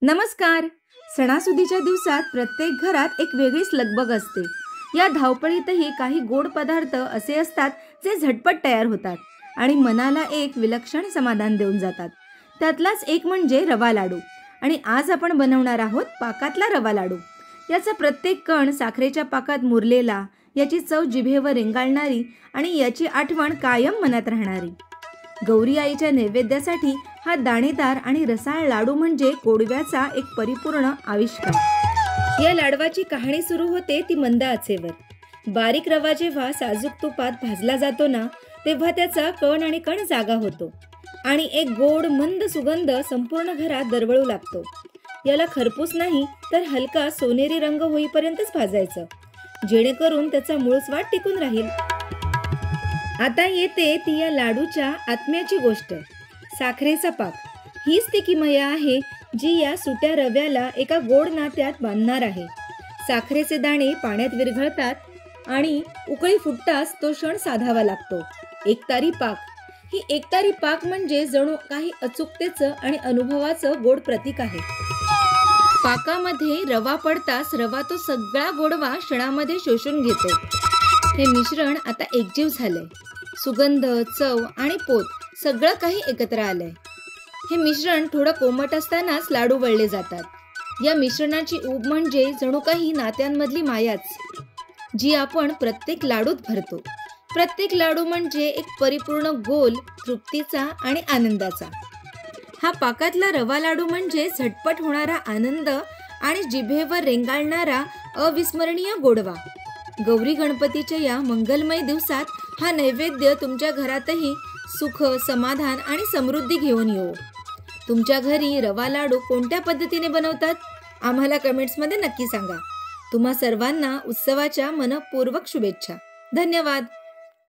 नमस्कार. सणासुदीच्या दिवसात प्रत्येक घरात एक वेगळीच लगबग असते. या धावपळीतही काही गोड पदार्थ असे असतात जे झटपट तयार होतात आणि मनाला एक विलक्षण समाधान देऊन जातात. त्यातलाच एक म्हणजे रवा लाडू. आणि आज आपण बनवणार आहोत पाकातला रवा लाडू. याचा प्रत्येक कण साखरेच्या पाकात मुरलेला, याची चव जिभेवर रेंगाळणारी आणि याची आठवण कायम मनात राहणारी. गौरी आईच्या नैवेद्यासाठी हा दाणेदार आणि रसाळ लाडू म्हणजे गोडव्याचा एक परिपूर्ण आविष्कार. या लाडवाची कहाणी सुरू होते ती मंद आचेवर. बारीक रवा जेव्हा साजूक तुपात भाजला जातो ना, तेव्हा त्याचा कण आणि कण जागा होतो आणि एक गोड मंद सुगंध संपूर्ण घरात दरवळू लागतो. याला खरपूस नाही तर हलका सोनेरी रंग होईपर्यंतच भाजायचं, जेणेकरून त्याचा मूळ स्वाद टिकून राहील. आता येते ती या लाडूच्या आत्म्याची गोष्ट. साखरेचा पाक हीच ती किमया आहे जी या सुट्या रव्याला एका गोड नात्यात बांधणार आहे. साखरेचे दाणे पाण्यात विरघळतात आणि उकळी फुटताच तो क्षण साधावा लागतो. एकतारी पाक. ही एकतारी पाक म्हणजे जणू काही अचूकतेचं आणि अनुभवाचं गोड प्रतीक आहे. पाकामध्ये रवा पडताच रवा तो सगळा गोडवा क्षणामध्ये शोषून घेतो. हे मिश्रण आता एकजीव झालंय. सुगंध, चव आणि पोत सगळं काही एकत्र आलंय. हे मिश्रण थोडं कोमट असतानाच लाडू वळले जातात. या मिश्रणाची ऊब म्हणजे जणू काही नात्यांमधली मायाच, जी आपण प्रत्येक लाडूत भरतो. प्रत्येक लाडू म्हणजे एक परिपूर्ण गोल तृप्तीचा आणि आनंदाचा. हा पाकातला रवा लाडू म्हणजे झटपट होणारा आनंद आणि जिभेवर रेंगाळणारा अविस्मरणीय गोडवा. गौरी गणपतीच्या या मंगलमय दिवसात हा नैवेद्य तुमच्या घरातही सुख, समाधान आणि समृद्धी घेऊन येऊ. तुमच्या घरी रवा लाडू कोणत्या पद्धतीने बनवतात आम्हाला कमेंट्समध्ये नक्की सांगा. तुम्हा सर्वांना उत्सवाच्या मनपूर्वक शुभेच्छा. धन्यवाद.